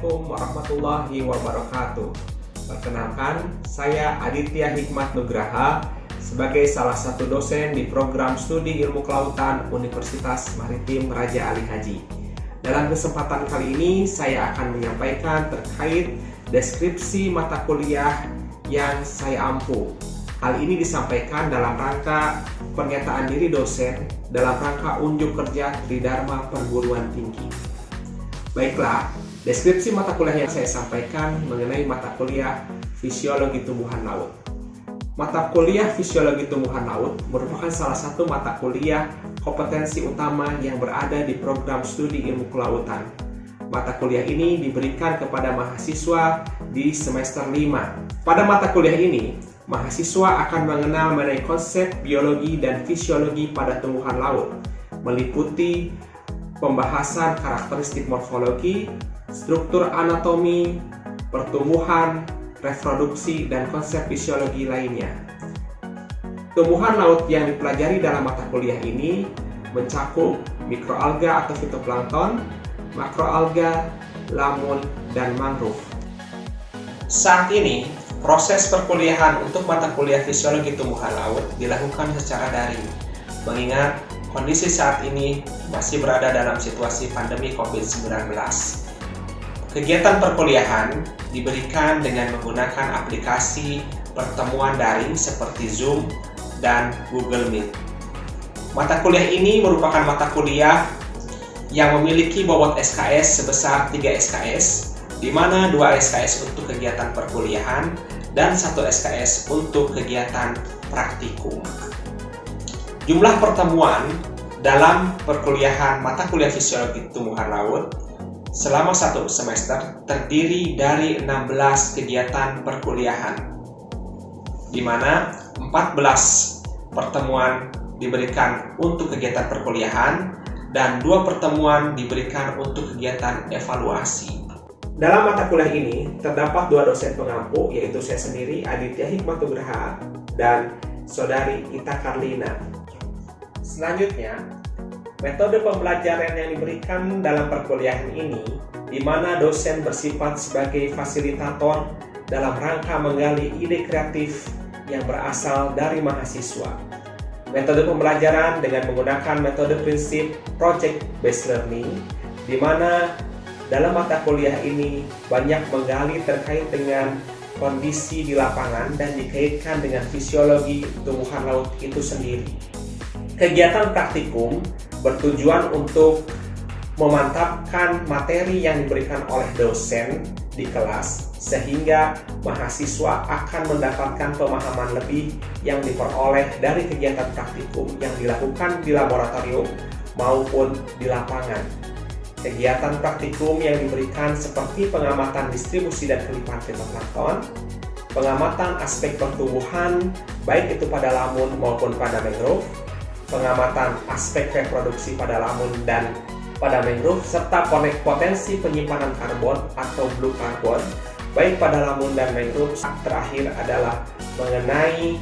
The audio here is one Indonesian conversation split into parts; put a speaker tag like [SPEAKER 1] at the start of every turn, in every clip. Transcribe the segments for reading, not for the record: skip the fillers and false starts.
[SPEAKER 1] Assalamualaikum warahmatullahi wabarakatuh. Perkenalkan, saya Aditya Hikmat Nugraha sebagai salah satu dosen di program studi ilmu kelautan Universitas Maritim Raja Ali Haji. Dalam kesempatan kali ini, saya akan menyampaikan terkait deskripsi mata kuliah yang saya ampu. Hal ini disampaikan dalam rangka pernyataan diri dosen dalam rangka unjuk kerja Tridharma Perguruan Tinggi. Baiklah, deskripsi mata kuliah yang saya sampaikan mengenai mata kuliah Fisiologi Tumbuhan Laut. Mata kuliah Fisiologi Tumbuhan Laut merupakan salah satu mata kuliah kompetensi utama yang berada di program studi ilmu kelautan. Mata kuliah ini diberikan kepada mahasiswa di semester 5. Pada mata kuliah ini, mahasiswa akan mengenal mengenai konsep biologi dan fisiologi pada tumbuhan laut, meliputi pembahasan karakteristik morfologi, struktur anatomi, pertumbuhan, reproduksi, dan konsep fisiologi lainnya. Tumbuhan laut yang dipelajari dalam mata kuliah ini mencakup mikroalga atau fitoplankton, makroalga, lamun, dan mangrove. Saat ini, proses perkuliahan untuk mata kuliah fisiologi tumbuhan laut dilakukan secara daring, mengingat kondisi saat ini masih berada dalam situasi pandemi COVID-19. Kegiatan perkuliahan diberikan dengan menggunakan aplikasi pertemuan daring seperti Zoom dan Google Meet. Mata kuliah ini merupakan mata kuliah yang memiliki bobot SKS sebesar 3 SKS, di mana 2 SKS untuk kegiatan perkuliahan dan 1 SKS untuk kegiatan praktikum. Jumlah pertemuan dalam perkuliahan mata kuliah fisiologi tumbuhan laut selama 1 semester terdiri dari 16 kegiatan perkuliahan, di mana 14 pertemuan diberikan untuk kegiatan perkuliahan dan 2 pertemuan diberikan untuk kegiatan evaluasi. Dalam mata kuliah ini terdapat 2 dosen pengampu, yaitu saya sendiri Aditya Hikmat Nugraha dan Saudari Ita Karlina. Selanjutnya, metode pembelajaran yang diberikan dalam perkuliahan ini, di mana dosen bersifat sebagai fasilitator dalam rangka menggali ide kreatif yang berasal dari mahasiswa. Metode pembelajaran dengan menggunakan metode prinsip project based learning, di mana dalam mata kuliah ini banyak menggali terkait dengan kondisi di lapangan dan dikaitkan dengan fisiologi tumbuhan laut itu sendiri. Kegiatan praktikum bertujuan untuk memantapkan materi yang diberikan oleh dosen di kelas, sehingga mahasiswa akan mendapatkan pemahaman lebih yang diperoleh dari kegiatan praktikum yang dilakukan di laboratorium maupun di lapangan. Kegiatan praktikum yang diberikan seperti pengamatan distribusi dan kelimpahan fitoplankton, pengamatan aspek pertumbuhan baik itu pada lamun maupun pada mangrove, pengamatan aspek reproduksi pada lamun dan pada mangrove, serta potensi penyimpanan karbon atau blue carbon baik pada lamun dan mangrove. Terakhir adalah mengenai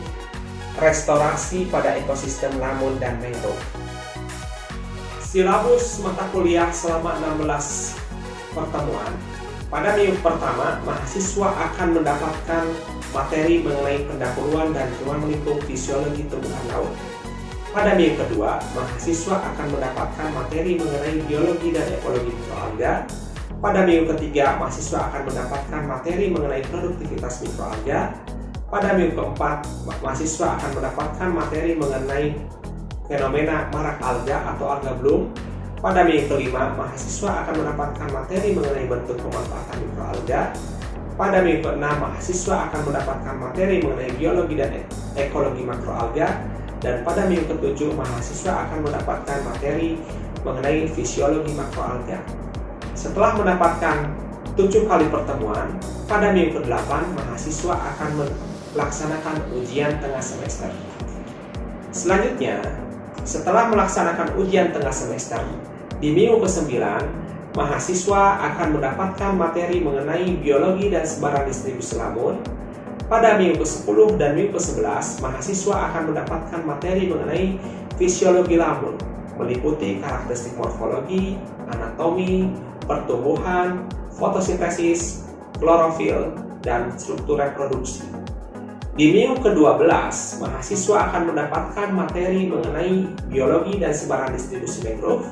[SPEAKER 1] restorasi pada ekosistem lamun dan mangrove. Silabus mata kuliah selama 16 pertemuan. Pada minggu pertama, mahasiswa akan mendapatkan materi mengenai pendahuluan dan ruang lingkup fisiologi tumbuhan laut. Pada minggu kedua, mahasiswa akan mendapatkan materi mengenai biologi dan ekologi mikroalga. Pada minggu ketiga, mahasiswa akan mendapatkan materi mengenai produktivitas mikroalga. Pada minggu keempat, mahasiswa akan mendapatkan materi mengenai fenomena marak alga atau alga bloom. Pada minggu kelima, mahasiswa akan mendapatkan materi mengenai bentuk pemanfaatan mikroalga. Pada minggu keenam, mahasiswa akan mendapatkan materi mengenai biologi dan ekologi makroalga. Dan pada minggu ke-7, mahasiswa akan mendapatkan materi mengenai fisiologi makroalga. Setelah mendapatkan 7 kali pertemuan, pada minggu ke-8, mahasiswa akan melaksanakan ujian tengah semester. Selanjutnya, setelah melaksanakan ujian tengah semester, di minggu ke-9, mahasiswa akan mendapatkan materi mengenai biologi dan sebaran distribusi lamun. Pada minggu ke-10 dan minggu ke-11, mahasiswa akan mendapatkan materi mengenai fisiologi lamun, meliputi karakteristik morfologi, anatomi, pertumbuhan, fotosintesis, klorofil, dan struktur reproduksi. Di minggu ke-12, mahasiswa akan mendapatkan materi mengenai biologi dan sebaran distribusi mangrove,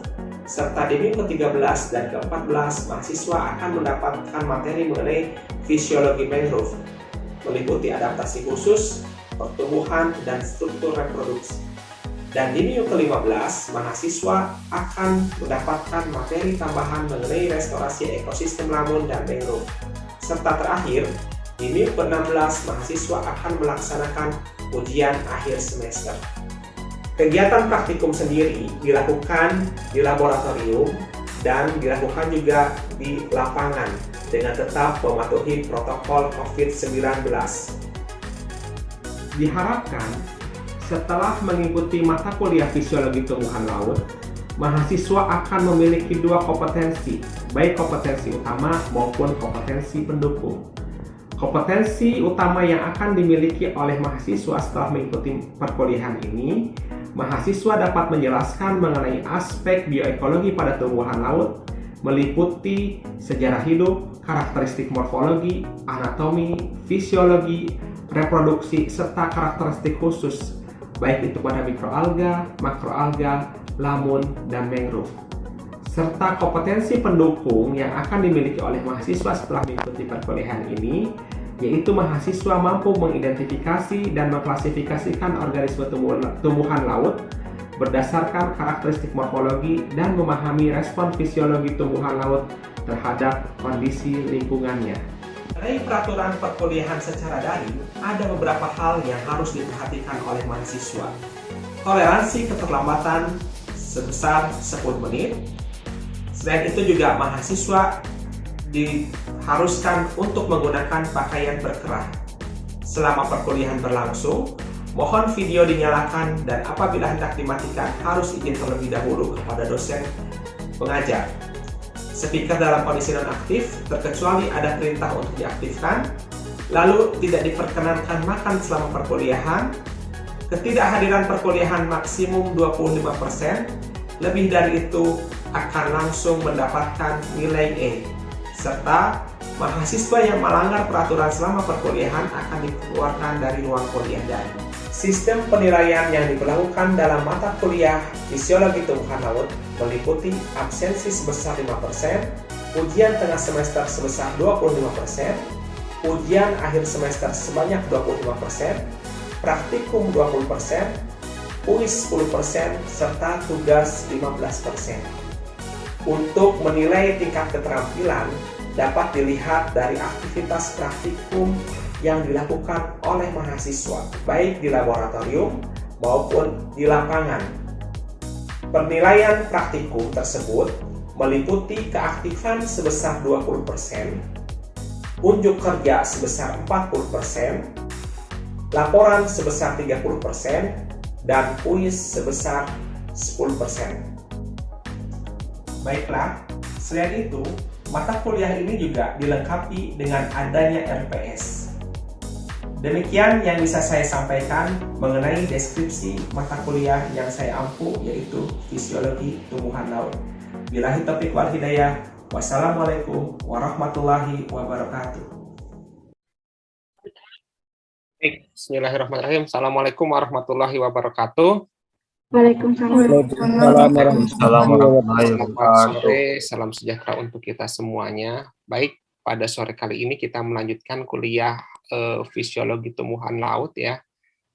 [SPEAKER 1] serta di minggu ke-13 dan ke-14, mahasiswa akan mendapatkan materi mengenai fisiologi mangrove, meliputi adaptasi khusus, pertumbuhan, dan struktur reproduksi. Dan di minggu ke-15, mahasiswa akan mendapatkan materi tambahan mengenai restorasi ekosistem lamun dan mangrove. Serta terakhir, di minggu ke-16, mahasiswa akan melaksanakan ujian akhir semester. Kegiatan praktikum sendiri dilakukan di laboratorium dan dilakukan juga di lapangan dengan tetap mematuhi protokol COVID-19. Diharapkan setelah mengikuti mata kuliah fisiologi tumbuhan laut, mahasiswa akan memiliki dua kompetensi, baik kompetensi utama maupun kompetensi pendukung. Kompetensi utama yang akan dimiliki oleh mahasiswa setelah mengikuti perkuliahan ini, mahasiswa dapat menjelaskan mengenai aspek bioekologi pada tumbuhan laut, meliputi sejarah hidup, karakteristik morfologi, anatomi, fisiologi, reproduksi, serta karakteristik khusus, baik itu pada mikroalga, makroalga, lamun, dan mangrove. Serta kompetensi pendukung yang akan dimiliki oleh mahasiswa setelah mengikuti perkuliahan ini, yaitu mahasiswa mampu mengidentifikasi dan mengklasifikasikan organisme tumbuhan laut berdasarkan karakteristik morfologi dan memahami respon fisiologi tumbuhan laut terhadap kondisi lingkungannya. Mengenai peraturan perkuliahan secara daring, ada beberapa hal yang harus diperhatikan oleh mahasiswa. Toleransi keterlambatan sebesar 10 menit. Selain itu juga mahasiswa diharuskan untuk menggunakan pakaian berkerah. Selama perkuliahan berlangsung, mohon video dinyalakan dan apabila hendak dimatikan harus izin terlebih dahulu kepada dosen pengajar. Speaker dalam kondisi nonaktif terkecuali ada perintah untuk diaktifkan. Lalu tidak diperkenankan makan selama perkuliahan. Ketidakhadiran perkuliahan maksimum 25%. Lebih dari itu akan langsung mendapatkan nilai E. Serta mahasiswa yang melanggar peraturan selama perkuliahan akan dikeluarkan dari ruang kuliah daring. Sistem penilaian yang diberlakukan dalam mata kuliah fisiologi tumbuhan laut meliputi absensi sebesar 5%, ujian tengah semester sebesar 25%, ujian akhir semester sebanyak 25%, praktikum 20%, kuis 10%, serta tugas 15%. Untuk menilai tingkat keterampilan dapat dilihat dari aktivitas praktikum yang dilakukan oleh mahasiswa, baik di laboratorium maupun di lapangan. Penilaian praktikum tersebut meliputi keaktifan sebesar 20%, unjuk kerja sebesar 40%, laporan sebesar 30%, dan kuis sebesar 10%. Baiklah, selain itu, mata kuliah ini juga dilengkapi dengan adanya RPS. Demikian yang bisa saya sampaikan mengenai deskripsi mata kuliah yang saya ampu, yaitu fisiologi tumbuhan laut. Billahi taufiq wal hidayah. Wassalamualaikum warahmatullahi wabarakatuh. Bismillahirrahmanirrahim. Assalamualaikum warahmatullahi wabarakatuh.
[SPEAKER 2] Waalaikumsalam.
[SPEAKER 1] Selamat sore, salam sejahtera untuk kita semuanya. Baik, pada sore kali ini kita melanjutkan kuliah fisiologi tumbuhan laut ya.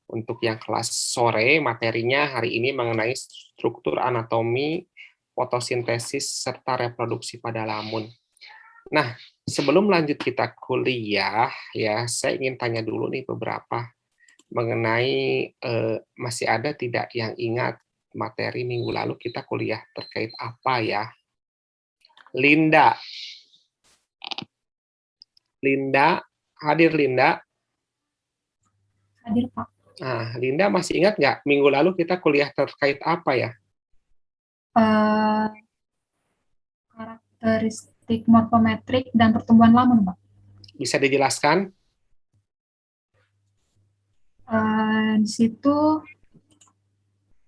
[SPEAKER 1] Untuk yang kelas sore, materinya hari ini mengenai struktur anatomi, fotosintesis, serta reproduksi pada lamun. Nah, sebelum lanjut kita kuliah, ya saya ingin tanya dulu nih beberapa mengenai masih ada tidak yang ingat materi minggu lalu kita kuliah terkait apa ya? Linda, hadir Linda?
[SPEAKER 2] Hadir, Pak.
[SPEAKER 1] Nah, Linda masih ingat nggak minggu lalu kita kuliah terkait apa ya?
[SPEAKER 2] Karakteristik morfometrik dan pertumbuhan lamun, Pak.
[SPEAKER 1] Bisa dijelaskan?
[SPEAKER 2] Di situ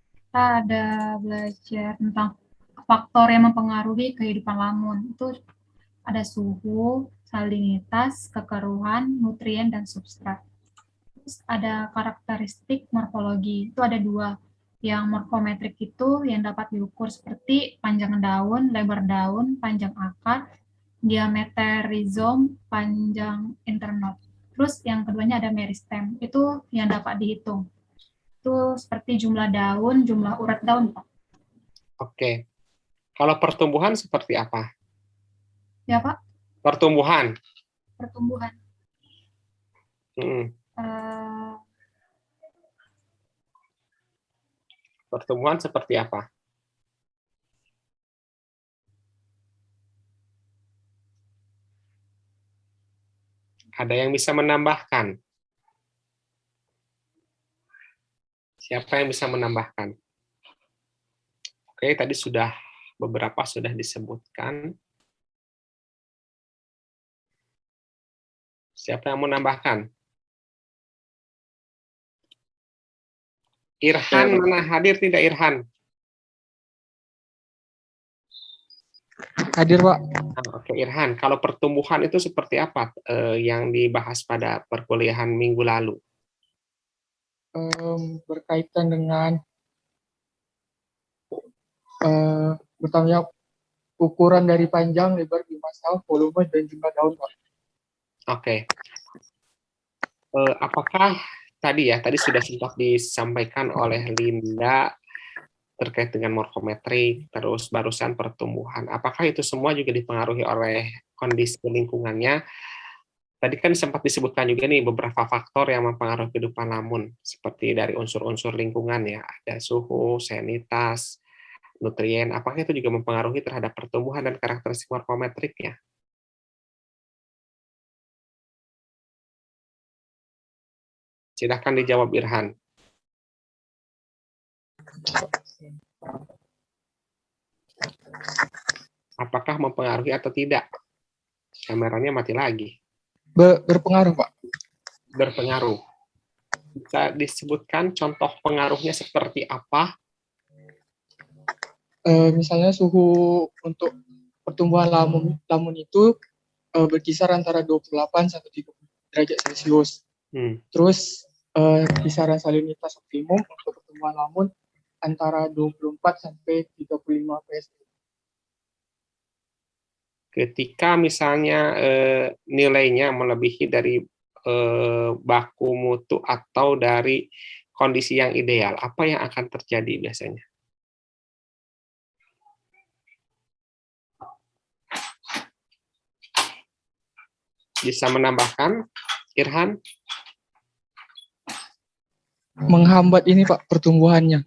[SPEAKER 2] kita ada belajar tentang faktor yang mempengaruhi kehidupan lamun. Itu Ada suhu, salinitas, kekeruhan, nutrien, dan substrat. Terus ada karakteristik morfologi, itu ada dua. Yang morfometrik itu yang dapat diukur seperti panjang daun, lebar daun, panjang akar, diameter rizom, panjang internode. Terus yang keduanya ada meristem, itu yang dapat dihitung. Itu seperti jumlah daun, jumlah urat daun, Pak.
[SPEAKER 1] Oke. Kalau pertumbuhan seperti apa?
[SPEAKER 2] Ya, Pak,
[SPEAKER 1] Pertumbuhan.
[SPEAKER 2] pertumbuhan.
[SPEAKER 1] Hmm.
[SPEAKER 2] Eh,
[SPEAKER 1] Pertumbuhan seperti apa? Ada yang bisa menambahkan? Siapa yang bisa menambahkan? Oke, tadi beberapa sudah disebutkan. Siapa yang menambahkan? Irhan, mana hadir tidak Irhan?
[SPEAKER 3] Hadir, Pak.
[SPEAKER 1] Oke, Irhan, kalau pertumbuhan itu seperti apa yang dibahas pada perkuliahan minggu lalu?
[SPEAKER 3] Berkaitan dengan pertama ukuran dari panjang, lebar, bimasal, volume, dan jumlah daun, Pak.
[SPEAKER 1] Oke. Apakah tadi sudah sempat disampaikan oleh Linda terkait dengan morfometrik, terus barusan pertumbuhan. Apakah itu semua juga dipengaruhi oleh kondisi lingkungannya? Tadi kan sempat disebutkan juga nih beberapa faktor yang mempengaruhi kehidupan lamun, seperti dari unsur-unsur lingkungan ya, ada suhu, salinitas, nutrien. Apakah itu juga mempengaruhi terhadap pertumbuhan dan karakteristik morfometriknya? Silahkan dijawab Irhan. Apakah mempengaruhi atau tidak? Kameranya mati lagi.
[SPEAKER 3] Berpengaruh, Pak.
[SPEAKER 1] Berpengaruh. Bisa disebutkan contoh pengaruhnya seperti apa?
[SPEAKER 3] Misalnya suhu untuk pertumbuhan lamun itu berkisar antara 28 sampai 30 derajat Celcius. Terus kisaran salinitas optimum untuk pertumbuhan lamun antara 24 sampai 35 psi.
[SPEAKER 1] Ketika misalnya nilainya melebihi dari baku mutu atau dari kondisi yang ideal, apa yang akan terjadi biasanya? Bisa menambahkan, Irhan?
[SPEAKER 3] Menghambat ini, Pak, pertumbuhannya.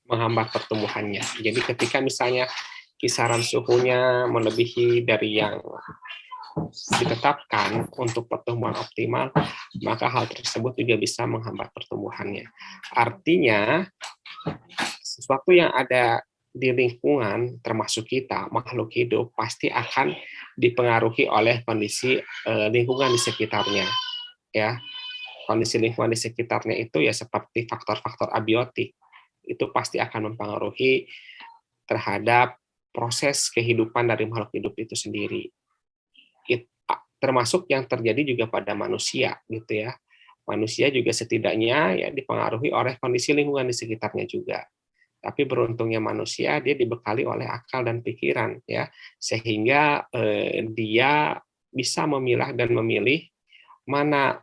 [SPEAKER 1] Menghambat pertumbuhannya. Jadi ketika misalnya kisaran suhunya melebihi dari yang ditetapkan untuk pertumbuhan optimal, maka hal tersebut juga bisa menghambat pertumbuhannya. Artinya, sesuatu yang ada di lingkungan, termasuk kita, makhluk hidup, pasti akan dipengaruhi oleh kondisi lingkungan di sekitarnya. Ya, kondisi lingkungan di sekitarnya itu ya seperti faktor-faktor abiotik, itu pasti akan mempengaruhi terhadap proses kehidupan dari makhluk hidup itu sendiri. Termasuk yang terjadi juga pada manusia, gitu ya. Manusia juga setidaknya ya dipengaruhi oleh kondisi lingkungan di sekitarnya juga. Tapi beruntungnya manusia, dia dibekali oleh akal dan pikiran, ya, sehingga dia bisa memilah dan memilih mana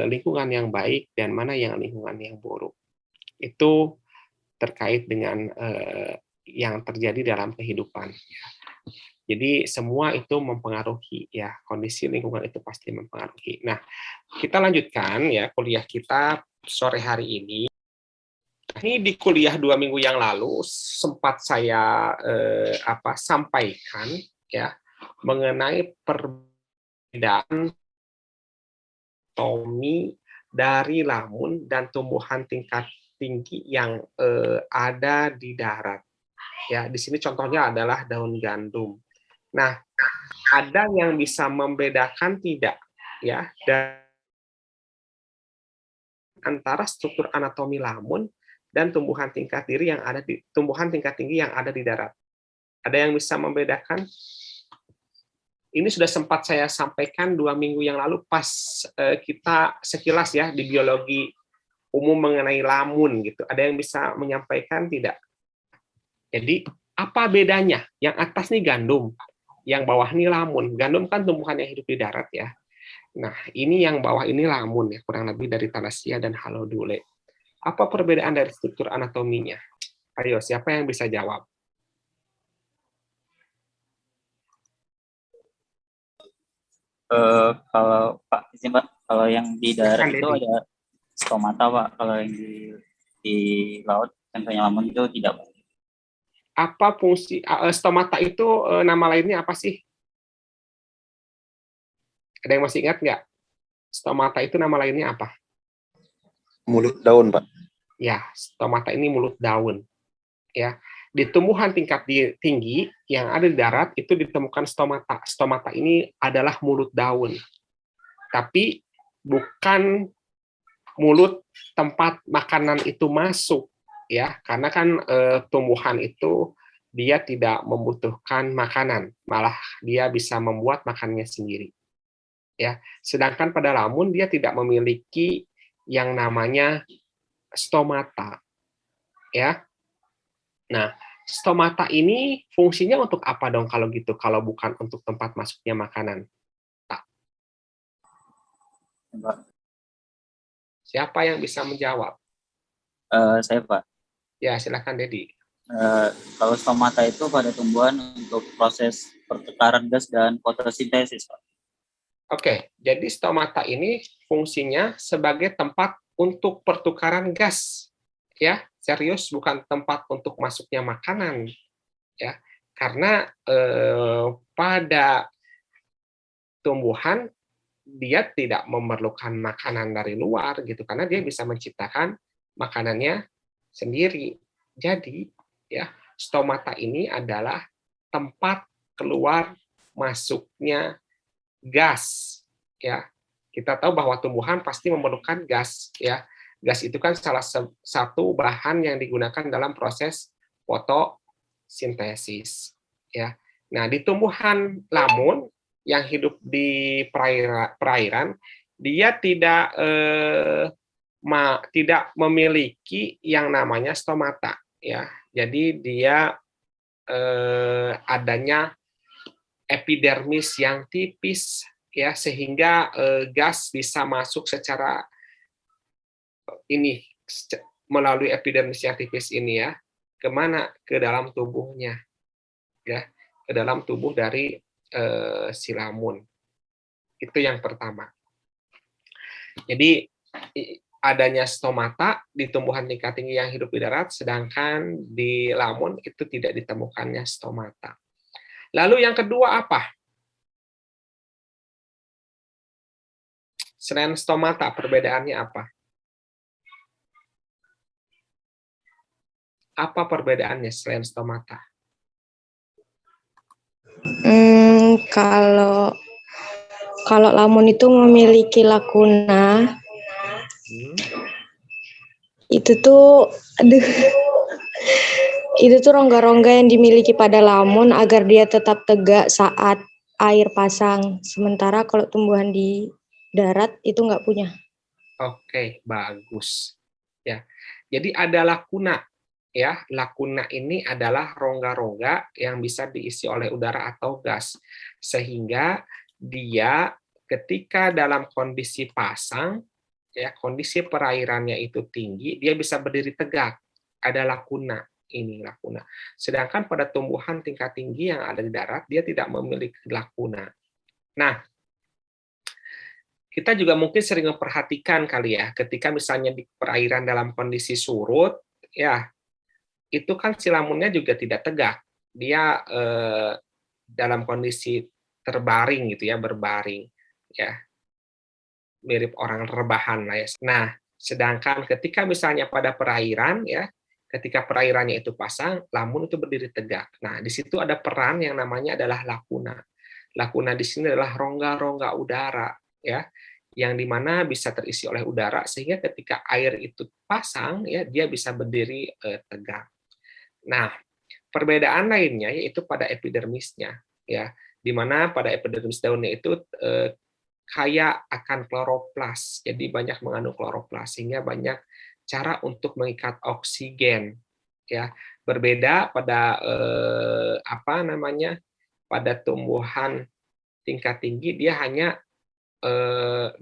[SPEAKER 1] lingkungan yang baik dan mana yang lingkungan yang buruk. Itu terkait dengan yang terjadi dalam kehidupan. Jadi semua itu mempengaruhi, ya, kondisi lingkungan itu pasti mempengaruhi. Nah, kita lanjutkan ya kuliah kita sore hari ini. Ini di kuliah 2 minggu yang lalu sempat saya sampaikan ya mengenai perbedaan anatomi dari lamun dan tumbuhan tingkat tinggi yang ada di darat. Ya, di sini contohnya adalah daun gandum. Nah, ada yang bisa membedakan tidak ya antara struktur anatomi lamun dan tumbuhan tingkat tinggi yang ada di darat. Ada yang bisa membedakan? ini sudah sempat saya sampaikan 2 minggu yang lalu pas kita sekilas ya di biologi umum mengenai lamun gitu. Ada yang bisa menyampaikan tidak? Jadi apa bedanya? Yang atas nih gandum, yang bawah nih lamun. Gandum kan tumbuhan yang hidup di darat ya. Nah, ini yang bawah ini lamun ya, kurang lebih dari Thalassia dan Halodule. Apa perbedaan dari struktur anatominya? Ayo, siapa yang bisa jawab?
[SPEAKER 4] Kalau Pak, izin Pak, kalau yang di darat itu
[SPEAKER 1] Dedi.
[SPEAKER 4] ada stomata Pak, kalau yang di laut contohnya lamun itu tidak Pak.
[SPEAKER 1] Apa fungsi stomata itu nama lainnya apa sih? Ada yang masih ingat nggak? Stomata itu nama lainnya apa?
[SPEAKER 5] Mulut daun, Pak.
[SPEAKER 1] Ya, stomata ini mulut daun. Ya, di tumbuhan tingkat tinggi yang ada di darat itu ditemukan stomata. Stomata ini adalah mulut daun, tapi bukan mulut tempat makanan itu masuk, ya, karena kan tumbuhan itu dia tidak membutuhkan makanan, malah dia bisa membuat makannya sendiri. Ya, sedangkan pada lamun dia tidak memiliki yang namanya stomata. Ya. Nah, stomata ini fungsinya untuk apa dong kalau gitu, kalau bukan untuk tempat masuknya makanan?
[SPEAKER 4] Pak.
[SPEAKER 1] Siapa yang bisa menjawab?
[SPEAKER 4] Saya Pak.
[SPEAKER 1] Ya, silakan Dedi.
[SPEAKER 4] Kalau stomata itu pada tumbuhan untuk proses pertukaran gas dan fotosintesis Pak.
[SPEAKER 1] Oke, jadi stomata ini fungsinya sebagai tempat untuk pertukaran gas. Ya, serius, bukan tempat untuk masuknya makanan. Ya, karena pada tumbuhan dia tidak memerlukan makanan dari luar gitu, karena dia bisa menciptakan makanannya sendiri. Jadi, ya, stomata ini adalah tempat keluar masuknya gas. Ya, kita tahu bahwa tumbuhan pasti memerlukan gas. Ya, gas itu kan salah satu bahan yang digunakan dalam proses fotosintesis. Ya, nah di tumbuhan lamun yang hidup di perairan, dia tidak memiliki yang namanya stomata. Ya, jadi dia adanya epidermis yang tipis, ya, sehingga gas bisa masuk secara ini melalui epidermis yang tipis ini ya, kemana? Ke dalam tubuhnya, ya, ke dalam tubuh dari si lamun. Itu yang pertama. Jadi adanya stomata di tumbuhan tingkat tinggi yang hidup di darat, sedangkan di lamun itu tidak ditemukannya stomata. Lalu yang kedua apa? Selain stomata, perbedaannya apa? Apa perbedaannya selain stomata?
[SPEAKER 6] Kalau lamun itu memiliki lakuna, itu tuh rongga-rongga yang dimiliki pada lamun agar dia tetap tegak saat air pasang. Sementara kalau tumbuhan di darat itu nggak punya.
[SPEAKER 1] Oke, bagus. Ya, jadi ada lakuna. Ya, lakuna ini adalah rongga-rongga yang bisa diisi oleh udara atau gas, sehingga dia ketika dalam kondisi pasang, ya, kondisi perairannya itu tinggi, dia bisa berdiri tegak. Ada lakuna, ini lakuna. Sedangkan pada tumbuhan tingkat tinggi yang ada di darat, dia tidak memiliki lakuna. Nah, kita juga mungkin sering memperhatikan kali ya, ketika misalnya di perairan dalam kondisi surut, ya, itu kan si lamunnya juga tidak tegak. Dia dalam kondisi terbaring gitu ya, berbaring ya. Mirip orang rebahan lah ya. Nah, sedangkan ketika misalnya pada perairan ya, ketika perairannya itu pasang, lamun itu berdiri tegak. Nah, di situ ada peran yang namanya adalah lakuna. Lakuna di sini adalah rongga-rongga udara ya, yang dimana bisa terisi oleh udara sehingga ketika air itu pasang ya, dia bisa berdiri tegak. Nah, perbedaan lainnya yaitu pada epidermisnya, ya. di mana pada epidermis daunnya itu kaya akan kloroplas, jadi banyak mengandung kloroplas sehingga banyak cara untuk mengikat oksigen, ya. Berbeda pada pada tumbuhan tingkat tinggi, dia hanya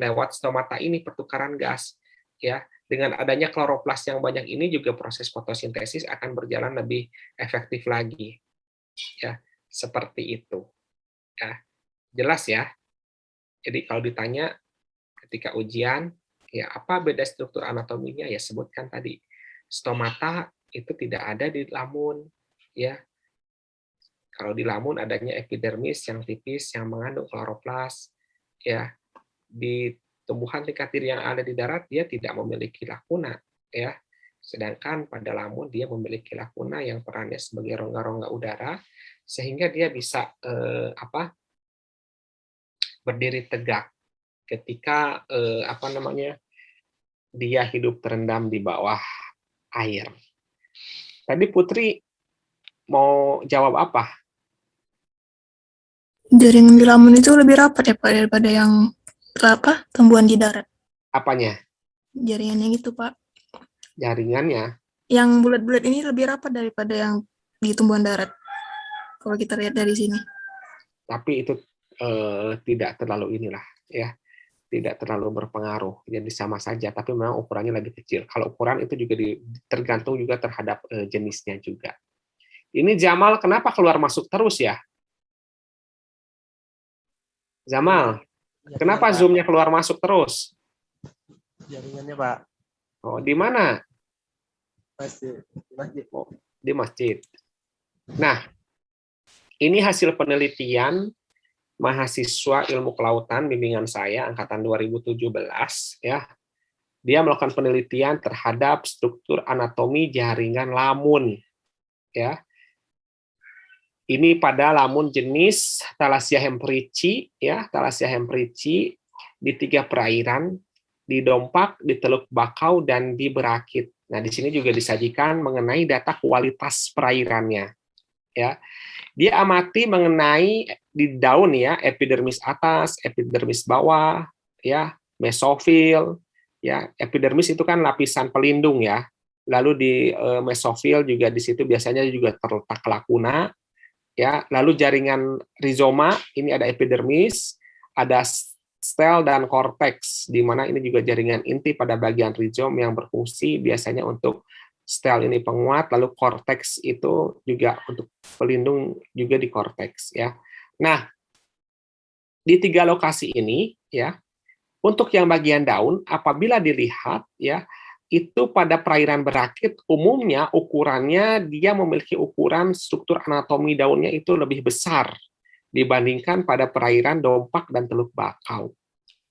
[SPEAKER 1] lewat stomata ini pertukaran gas, ya. Dengan adanya kloroplas yang banyak ini juga proses fotosintesis akan berjalan lebih efektif lagi, ya, seperti itu, ya. Jelas ya. Jadi kalau ditanya ketika ujian, ya apa beda struktur anatominya, ya sebutkan tadi. Stomata itu tidak ada di lamun, ya. Kalau di lamun adanya epidermis yang tipis yang mengandung kloroplas, ya. Di tumbuhan tingkat tinggi yang ada di darat dia tidak memiliki lakuna, ya. Sedangkan pada lamun dia memiliki lakuna yang perannya sebagai rongga-rongga udara sehingga dia bisa berdiri tegak ketika dia hidup terendam di bawah air. Tadi Putri mau jawab apa?
[SPEAKER 7] Jaringan di lamun itu lebih rapat ya Pak daripada yang tumbuhan di darat.
[SPEAKER 1] Apanya?
[SPEAKER 7] Jaringannya gitu Pak.
[SPEAKER 1] Jaringannya?
[SPEAKER 7] Yang bulat-bulat ini lebih rapat daripada yang di tumbuhan darat. Kalau kita lihat dari sini.
[SPEAKER 1] Tapi itu tidak terlalu tidak terlalu berpengaruh, jadi sama saja, tapi memang ukurannya lebih kecil. Kalau ukuran itu juga tergantung juga terhadap jenisnya juga. Ini Jamal kenapa keluar masuk terus ya? Jamal, kenapa Zoom-nya keluar masuk terus?
[SPEAKER 8] Jaringannya Pak.
[SPEAKER 1] Oh, di mana?
[SPEAKER 8] Masih di masjid.
[SPEAKER 1] Oh, di masjid. Nah, ini hasil penelitian mahasiswa ilmu kelautan bimbingan saya angkatan 2017, ya. Dia melakukan penelitian terhadap struktur anatomi jaringan lamun, ya. Ini pada lamun jenis Thalassia hemprici, ya, Thalassia hemprici di 3 perairan, di Dompak, di Teluk Bakau, dan di Berakit. Nah, di sini juga disajikan mengenai data kualitas perairannya, ya. Dia amati mengenai di daun ya, epidermis atas, epidermis bawah, ya, mesofil, ya. Epidermis itu kan lapisan pelindung ya. Lalu di mesofil juga di situ biasanya juga terletak lakuna, ya. Lalu jaringan rizoma, ini ada epidermis, ada stel dan korteks, di mana ini juga jaringan inti pada bagian rizom yang berfungsi biasanya untuk stel ini penguat, lalu korteks itu juga untuk pelindung juga di korteks ya. Nah, di 3 lokasi ini ya, untuk yang bagian daun apabila dilihat ya, itu pada perairan Berakit umumnya ukurannya dia memiliki ukuran struktur anatomi daunnya itu lebih besar dibandingkan pada perairan Dompak dan Teluk Bakau.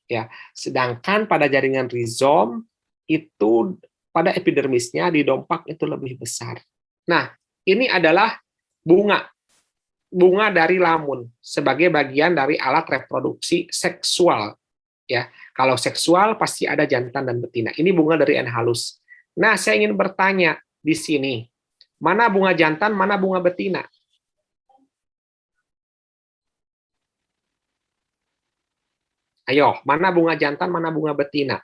[SPEAKER 1] Ya, sedangkan pada jaringan rizom itu pada epidermisnya di Dompak itu lebih besar. Nah, ini adalah bunga dari lamun sebagai bagian dari alat reproduksi seksual. Ya, kalau seksual pasti ada jantan dan betina. Ini bunga dari N halus. Nah, saya ingin bertanya di sini, mana bunga jantan, mana bunga betina? Ayo, mana bunga jantan, mana bunga betina?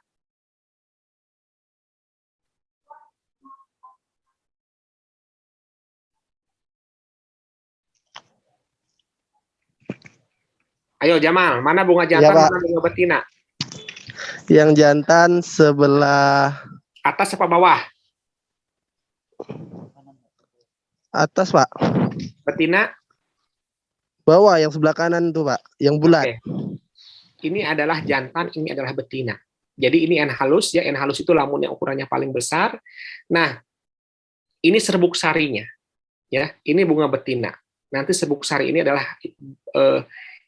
[SPEAKER 1] Ayo Jamal, mana bunga jantan,
[SPEAKER 8] Ya,
[SPEAKER 1] mana bunga betina?
[SPEAKER 8] Yang jantan sebelah
[SPEAKER 1] atas apa bawah?
[SPEAKER 8] Atas, Pak.
[SPEAKER 1] Betina?
[SPEAKER 8] Bawah, yang sebelah kanan tuh, Pak. Yang bulat.
[SPEAKER 1] Oke. Ini adalah jantan, ini adalah betina. Jadi ini N halus, ya. N halus itu lamun yang ukurannya paling besar. Nah, ini serbuk sarinya. Ya, ini bunga betina. Nanti serbuk sari ini adalah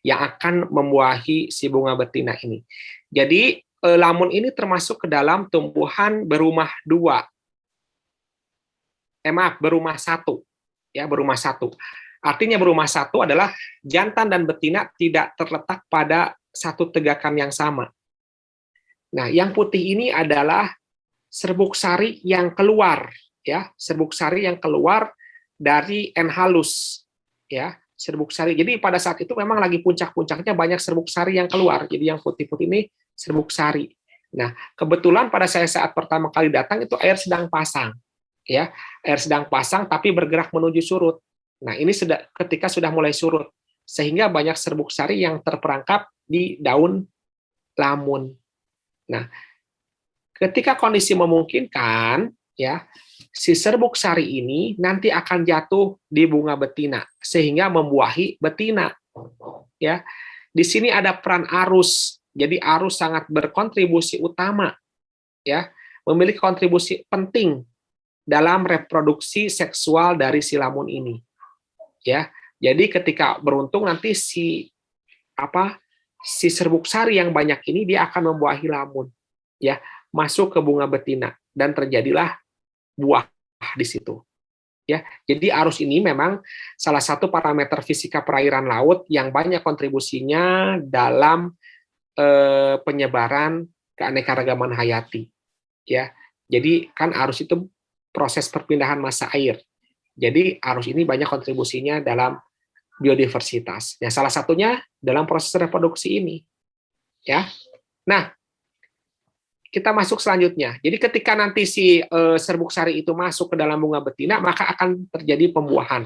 [SPEAKER 1] yang akan membuahi si bunga betina ini. Jadi lamun ini termasuk ke dalam tumbuhan berumah 2. Berumah 1. Ya, berumah 1. Artinya berumah 1 adalah jantan dan betina tidak terletak pada satu tegakan yang sama. Nah, yang putih ini adalah serbuk sari yang keluar, ya, serbuk sari yang keluar dari N halus, ya. serbuk sari. Jadi pada saat itu memang lagi puncak-puncaknya banyak serbuk sari yang keluar. Jadi yang putih-putih ini serbuk sari. Nah, kebetulan pada saya saat pertama kali datang itu air sedang pasang. Ya, air sedang pasang tapi bergerak menuju surut. Nah, ini ketika sudah mulai surut, sehingga banyak serbuk sari yang terperangkap di daun lamun. Nah, ketika kondisi memungkinkan, ya, si serbuk sari ini nanti akan jatuh di bunga betina sehingga membuahi betina. Ya, di sini ada peran arus. Jadi arus sangat berkontribusi utama, ya, memiliki kontribusi penting dalam reproduksi seksual dari si lamun ini. Ya, jadi ketika beruntung nanti si serbuk sari yang banyak ini dia akan membuahi lamun, ya, masuk ke bunga betina dan terjadilah buah di situ. Ya, jadi arus ini memang salah satu parameter fisika perairan laut yang banyak kontribusinya dalam penyebaran keanekaragaman hayati. Ya, jadi kan arus itu proses perpindahan massa air. Jadi arus ini banyak kontribusinya dalam biodiversitas. Ya, salah satunya dalam proses reproduksi ini. Ya, nah kita masuk selanjutnya. Jadi ketika nanti si serbuk sari itu masuk ke dalam bunga betina, maka akan terjadi pembuahan.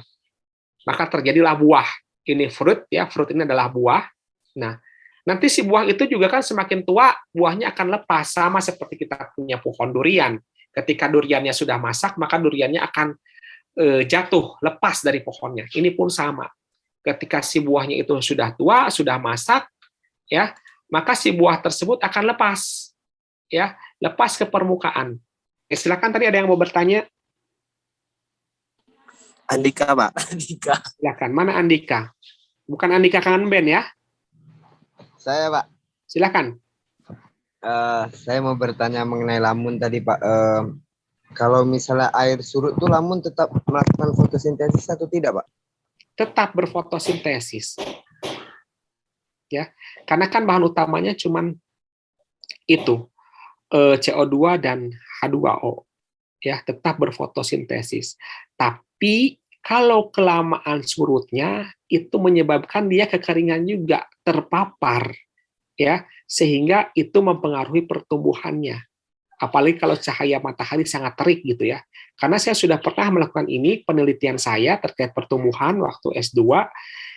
[SPEAKER 1] Maka terjadilah buah. Ini fruit, ya, fruit ini adalah buah. Nah, nanti si buah itu juga kan semakin tua, buahnya akan lepas, sama seperti kita punya pohon durian. Ketika duriannya sudah masak, maka duriannya akan jatuh, lepas dari pohonnya. Ini pun sama. Ketika si buahnya itu sudah tua, sudah masak, ya, maka si buah tersebut akan lepas. Ya, lepas ke permukaan. Silakan, tadi ada yang mau bertanya?
[SPEAKER 8] Andika, Pak. Andika.
[SPEAKER 1] Silakan. Mana Andika? Bukan Andika Kangen Band ya?
[SPEAKER 9] Saya, Pak.
[SPEAKER 1] Silakan.
[SPEAKER 9] Saya mau bertanya mengenai lamun tadi, Pak. Kalau misalnya air surut tuh lamun tetap melakukan fotosintesis atau tidak, Pak?
[SPEAKER 1] Tetap berfotosintesis. Ya, karena kan bahan utamanya cuman itu, CO2 dan H2O. Ya, tetap berfotosintesis. Tapi kalau kelamaan surutnya itu menyebabkan dia kekeringan juga, terpapar, ya, sehingga itu mempengaruhi pertumbuhannya. Apalagi kalau cahaya matahari sangat terik gitu ya. Karena saya sudah pernah melakukan ini, penelitian saya terkait pertumbuhan waktu S2,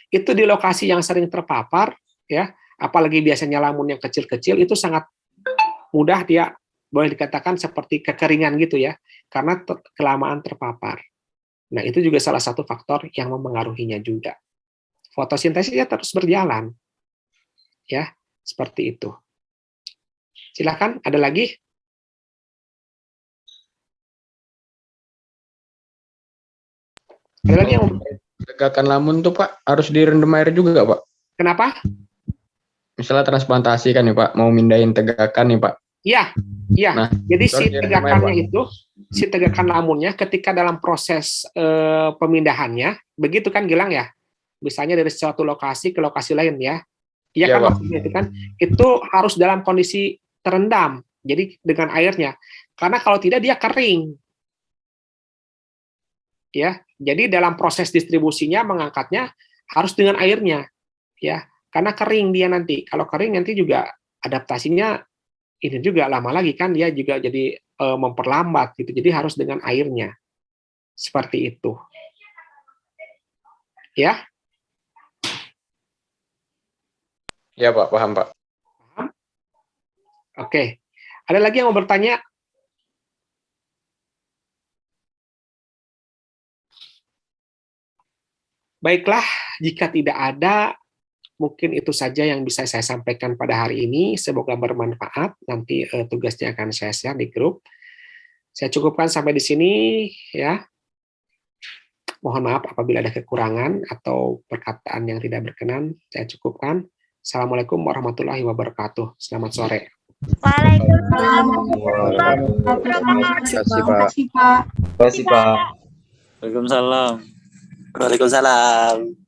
[SPEAKER 1] itu di lokasi yang sering terpapar, ya, apalagi biasanya lamun yang kecil-kecil, itu sangat mudah dia boleh dikatakan seperti kekeringan gitu ya, karena kelamaan terpapar. Nah, itu juga salah satu faktor yang mempengaruhinya juga. Fotosintesisnya terus berjalan. Ya, seperti itu. Silakan, ada lagi? Ada lagi yang
[SPEAKER 10] tegakan lamun tuh Pak harus direndam air juga Pak.
[SPEAKER 1] Kenapa?
[SPEAKER 10] Misalnya transplantasi kan nih Pak, mau mindahin tegakan nih Pak.
[SPEAKER 1] Iya, iya.
[SPEAKER 10] Nah,
[SPEAKER 1] jadi si tegakannya
[SPEAKER 10] air,
[SPEAKER 1] itu, si tegakan lamunnya ketika dalam proses pemindahannya, begitu kan Gilang ya? Misalnya dari suatu lokasi ke lokasi lain ya. Iya kan, maksudnya itu kan, itu harus dalam kondisi terendam, jadi dengan airnya. Karena kalau tidak dia kering. Ya, jadi dalam proses distribusinya mengangkatnya harus dengan airnya, ya, karena kering dia nanti. Kalau kering nanti juga adaptasinya ini juga lama lagi kan, dia juga jadi memperlambat gitu. Jadi harus dengan airnya, seperti itu. Ya.
[SPEAKER 10] Ya Pak, paham Pak.
[SPEAKER 1] Paham? Oke. Ada lagi yang mau bertanya? Baiklah, jika tidak ada, mungkin itu saja yang bisa saya sampaikan pada hari ini. Semoga bermanfaat. Nanti tugasnya akan saya share di grup. Saya cukupkan sampai di sini ya. Mohon maaf apabila ada kekurangan atau perkataan yang tidak berkenan. Saya cukupkan. Assalamualaikum warahmatullahi wabarakatuh. Selamat sore.
[SPEAKER 11] Waalaikumsalam.
[SPEAKER 8] Terima kasih, Pak.
[SPEAKER 11] Terima kasih, Pak.
[SPEAKER 4] Waalaikumsalam.
[SPEAKER 8] Waalaikumsalam.